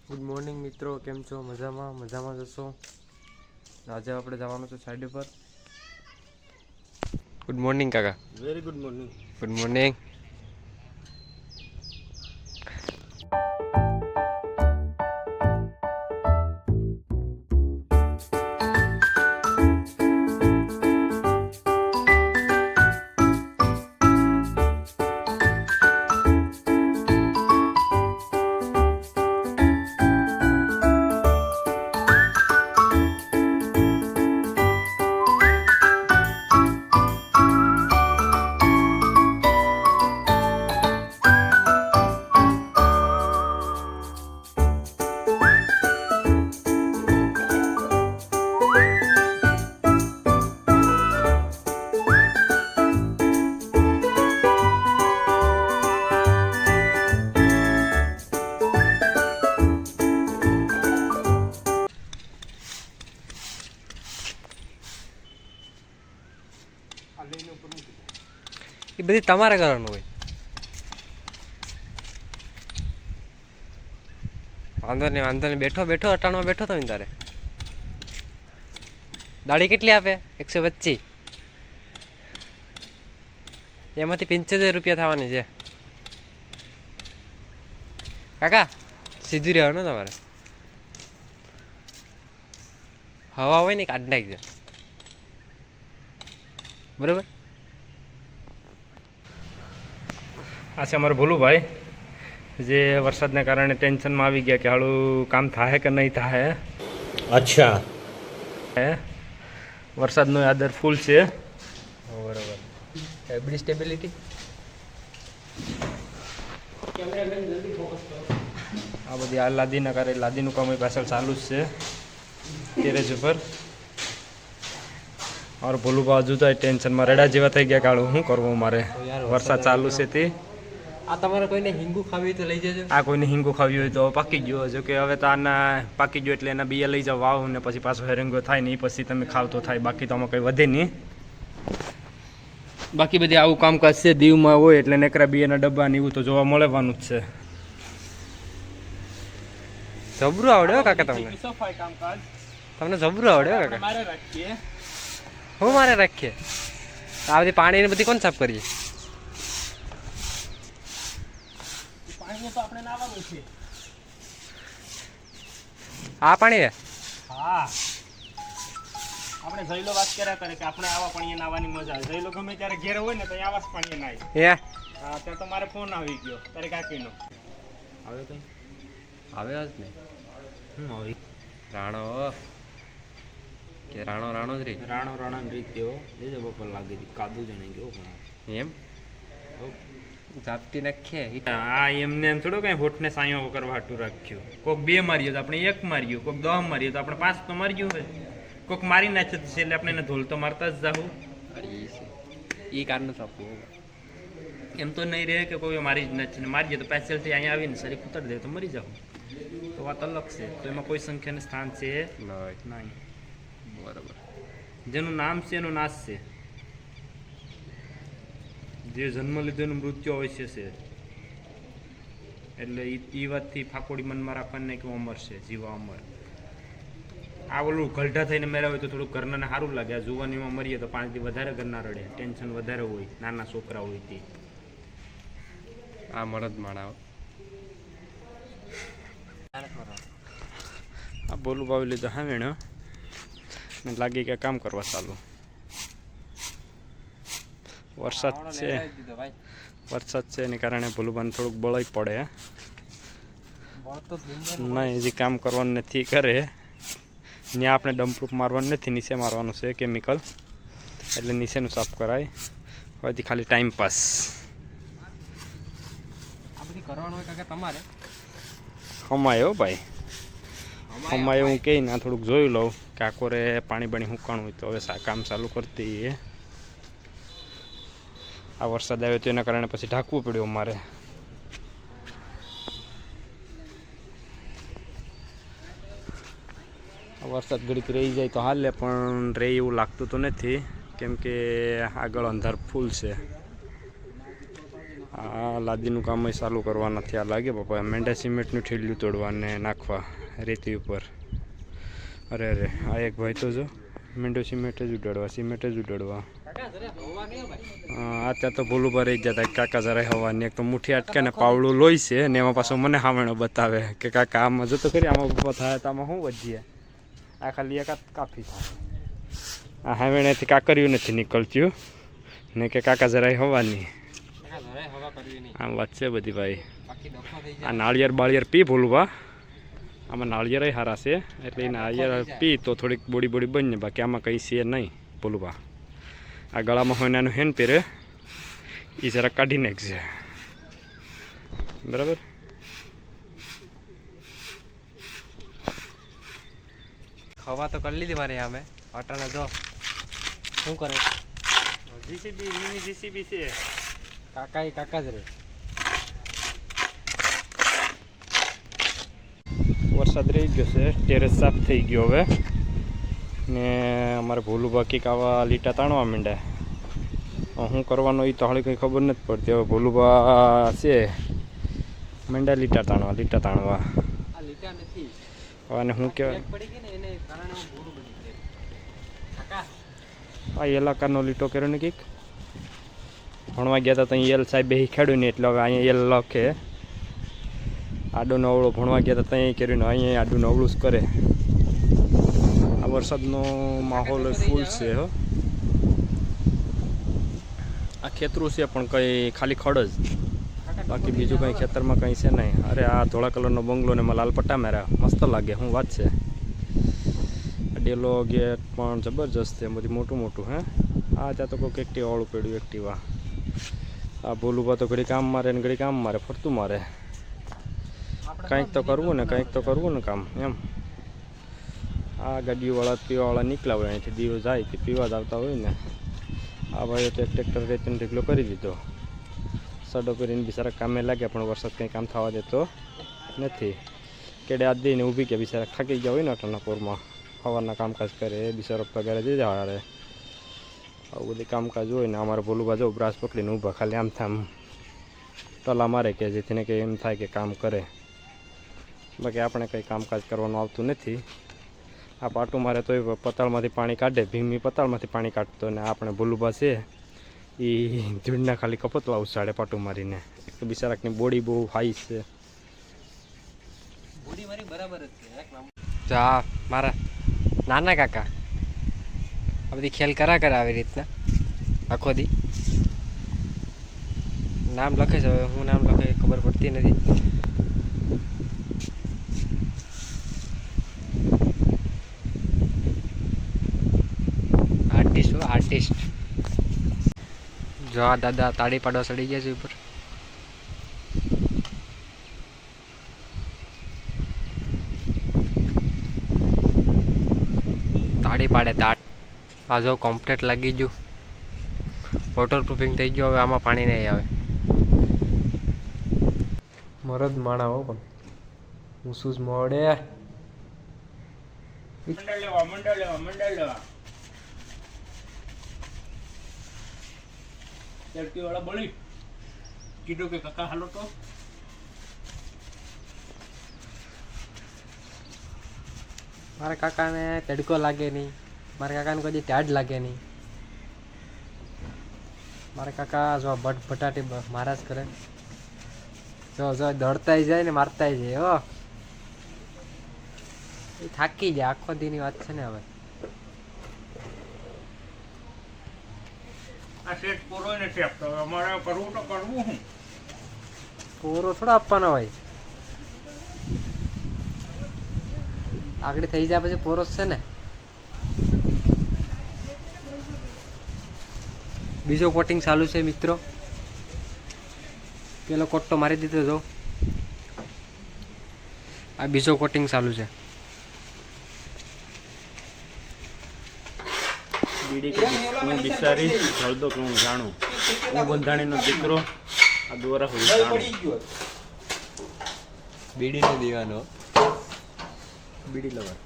Good morning મિત્રો, કેમ છો? મજામાં જશો. આજે આપણે જવાનું છે સાઈડ ઉપર. ગુડ મોર્નિંગ કાકા. Very good morning. Good morning. એ બધી તમારે કરવાનું હોય. વાંધો નહીં. બેઠો અટાણમાં બેઠો તો તારે દાઢી કેટલી આપે? 125. એમાંથી 75 રૂપિયા થવાની છે કાકા. સીધું રહેવાનું તમારે. હવા હોય ને કાઢી નાખજો, બરાબર. આ છે અમારો ભોલુભાઈ, જે વરસાદને કારણે ટેન્શનમાં આવી ગયા કે હાલું કામ થાય કે નહીં થાય. અચ્છા. વરસાદનો આદર ફૂલ છે. બરાબર. એબડી સ્ટેબિલિટી. આ બધી આ લાદીના કારણે લાદીનું કામ પાછળ ચાલુ જ છે ટેરેસ ઉપર. મારું ભોલુભા હજુ તો ટેન્શનમાં રેડા જેવા થઈ ગયા કે હાલું શું કરવું મારે, વરસાદ ચાલુ છે તે. આ તમારે કોઈને હિંગુ ખાવી હોય તો લઈ જજો. આ કોઈને હિંગુ ખાવી હોય તો પાકી ગયો, જો કે હવે તો આના પાકી ગયો એટલે એના બીયા લઈ જાવ વાવ ને પછી પાછો હેરંગો થાય ને એ પછી તમે ખાવ તો થાય, બાકી તો આમાં કંઈ વધે નહીં. બાકી બધી આવું કામકાજ છે દીવમાં હોય એટલે નેકરા બીયાના ડબ્બા ને એવું તો જોવા મળવાનું જ છે. જબરું આવડે હો કાકા તમને. તમને જબરું આવડે હો કાકા. હું મારે રાખીએ આ બધી પાણીને બધી કોણ સાફ કરીએ? આ પાણી હે. હા, આપણે જઈલો વાત કર્યા કરે કે આપણે આવા પાણીએ નાવાની મજા આવે. જઈલો ગમે ત્યારે ઘેર હોય ને તો આવા જ પાણીએ નાય. હે હા, ત્યાં તો મારે ફોન આવી ગયો તારે કાકીનો. આવે કઈ આવે જ ને. શું આવી? રાણો કે રાણો જ રહી. રાણા રીત કેવો લેજો બપોર લાગી હતી, કાદુ જણાઈ ગયો પણ એમ ઝાપટી નાખીએ. હા, એમને એમ થોડું કઈ હોઠને સાયો કરવા હાટું રાખ્યું. કોક 2 માર્યો તો આપણે 1 માર્યું, કોક 10 માર્યો તો આપણે 5 તો માર્યું હોય. કોક મારી નાખ્યો છે એટલે આપણે એને ધોલ તો મારતા જ જાવું. એ કારનું સાપું એમ તો નહીં રહે કે કોઈ મારી જ નથી, મારીએ તો પેન્સિલથી અહીંયા આવીને શરીર ઉતારી દે તો મરી જાવ, તો વાત અલગ છે. તો એમાં કોઈ સંખ્યાનું સ્થાન છે નહીં. બરાબર. જેનું નામ છે એનો નાશ છે. જે જન્મ લીધો એનું મૃત્યુ અવશ્ય છે. એટલે એ વાતથી ફાકોડી મનમાં રાખવાને કે અમર છે, જીવા અમર. આ ઓલું ગલઢા થઈને મેળા હોય તો થોડુંક ઘરનાને સારું લાગે. આ જુવાનીમાં મરીએ તો 5 દી વધારે ઘરના રડે, ટેન્શન વધારે હોય, નાના છોકરા હોય તે. આ મળદ માણા આ બોલું ભાવી લીધો હા વેણ લાગી કે કામ કરવા ચાલુ. વરસાદ છે એની કારણે ભોલુભાને થોડુંક બળાઈ પડે. નહીં, હજી કામ કરવાનું નથી કરે. ત્યાં આપણે ડમ્પરૂફ મારવાનું નથી, નીચે મારવાનું છે કેમિકલ, એટલે નીચેનું સાફ કરાય. હવેથી ખાલી ટાઈમ પાસ. આ બધી કરવાનું હોય કાકા તમારે. હમાય હો ભાઈ, હમાય. હું કહી ના થોડુંક જોઈ લઉં કે આકોરે પાણી બાણી હુકાણું હોય તો હવે કામ ચાલુ કરતી. આ વરસાદ આવ્યો તો એના કારણે પછી ઢાંકવું પડ્યું અમારે. વરસાદ ઘડીક રહી જાય તો હાલે, પણ રહે એવું લાગતું તો નથી, કેમ કે આગળ અંધાર ફૂલ છે. આ લાદીનું કામ ચાલુ કરવાના થયા લાગે પપ્પા. મેંડા સિમેન્ટનું ઠેલિયું તોડવા ને નાખવા રેતી ઉપર. અરે અરે આ એક ભાઈ તો જો મેંડો સિમેન્ટ જ ઉડાડવા. આ ત્યાં તો ભૂલું પર રહી જતા કાકા જરા હવાની એક તો મુઠ્ઠી અટકે ને પાવડું લોહી છે ને એમાં પાછો મને હામેણો બતાવે કે કાકા આમાં જો તો ખરી આમાં ઊભો થાય તો આમાં શું વધીએ. આ ખાલી એક કાફી થાય. આ હામેણેથી કાકર્યું નથી નીકળતું ને કે કાકા જરાય હવાની. આમ વાત છે બધી ભાઈ. આ નાળિયેર બાળિયેર પી ભૂલવા. આમાં નાળિયેર સારા છે એટલે નાળિયેર પી તો થોડીક બોડી બને, બાકી આમાં કંઈ છે નહીં ભૂલવા. આ ગળામાં હોય એનું હેન પહેરે એ જરા કાઢી નાખશે બરાબર. ખવા તો કરી લીધી મારે અમે અટાણા જો શું કરે. જીસીબી છે કાકા જ રે. વરસાદ રહી ગયો છે, ટેરેસ સાફ થઈ ગયો હવે ને અમારે ભૂલું બાકી આવા લીટા તાણવા માંડ્યા. શું કરવાનું એ તો હાળી કંઈ ખબર નથી પડતી. હવે ભૂલુબા છે માંડ્યા લીટા તાણવા. અને શું કહેવાય આ એલાકાનો લીટો કર્યો ને કંઈક ભણવા ગયા હતા ત્યાં એલ સાહેબ બે ખેડ્યું ને એટલે હવે અહીંયા એલ લખે. આડું નવળું ભણવા ગયા હતા ત્યાં કર્યું ને અહીંયા આડું નવળું જ કરે. આ વરસાદનો માહોલ ફૂલ છે હો. આ ખેતરું છે પણ કંઈ ખાલી ખડ જ, બાકી બીજું કંઈ ખેતરમાં કંઈ છે નહીં. અરે આ ધોળા કલરનો બંગલો ને એમાં લાલ પટ્ટા માર્યા મસ્ત લાગે. શું વાત છે. ડેલો ગેટ પણ જબરજસ્ત છે, બધી મોટું હે. આ ત્યાં તો કોઈક એક્ટિવા વાળું પડ્યું એક્ટિવા. આ ભૂલું તો ઘડી કામ મારે ને ઘડી કામ મારે ફરતું મારે. કંઈક તો કરવું ને કામ એમ. આ ગાડીઓવાળા પીવાવાળા નીકળ્યા હોય અહીંથી દીવો જાય કે પીવા જ આવતા હોય ને. આ ભાઈઓ તો એક ટ્રેક્ટર રેતીનો ઢીકલો કરી દીધો. સડો કરીને બિચારા કામે લાગ્યા પણ વરસાદ કંઈ કામ થવા દેતો નથી. કેડે આજ દઈને ઊભી ગયા બિચારા થાકી ગયા હોય ને અટાણા પોરમાં. સવારના કામકાજ કરે એ બિચારો પગારે જ હારે. આવું બધી કામકાજ હોય ને અમારે ભૂલું જો બ્રાસ પકડીને ઊભા ખાલી આમ થામ ટલા મારે કે જેથી ને કે એમ થાય કે કામ કરે. બાકી આપણે કંઈ કામકાજ કરવાનું આવતું નથી. આ પાટું મારે તોય પતાળમાંથી પાણી કાઢે, ભીમી પતાળમાંથી પાણી કાઢતો ને આપણે ભૂલુબા છે એ ધૂળના ખાલી કપતવા ઉછાળે પાટું મારીને. એક તો બિચારાકની બોડી બહુ હાઈ છે. જા મારા નાના કાકા આ બધી ખેલ કરે આવી રીતના આખો દી. નામ લખે છે, હવે હું નામ લખે ખબર પડતી નથી. આર્ટિસ્ટ જો આ દાદા તાળી પાડવા ચડી ગયા છે ઉપર. તાળી પાડે આ જો કમ્પ્લેટ લાગી ગયું, વોટરપ્રૂફિંગ થઈ ગયું. હવે આમાં પાણી નહીં આવે. મરદ માણા હો પણ હું શું મોડે મંડળ લેવા વાળા બોલી કીધું કે કાકા હાલો તો મારા કાકાને તડકો લાગે નહીં, મારા કાકાને કોઈ ટાઢ લાગે નહીં. મારા કાકા જો બટાટી મારા જ કરે. જો દોડતાય જાય ને મારતાય જાય. હો એ થાકી જાય આખો દીની વાત છે ને. હવે આ સેટ પૂરો નથી આપતો, અમારે કરવું શું? પૂરો થોડો આપવાનો હોય. આગળ થઈ જાય પછી પૂરો છે ને. બીજો કોટિંગ ચાલુ છે મિત્રો. પેલો કોટ તો મારી દીધો જો. આ બીજો કોટિંગ ચાલુ છે. હું બિચારી જલદો કે હું જાણું. હું બંધાણીનો દીકરો આ દોરા બીડીનો દીવાનો બીડી લવર.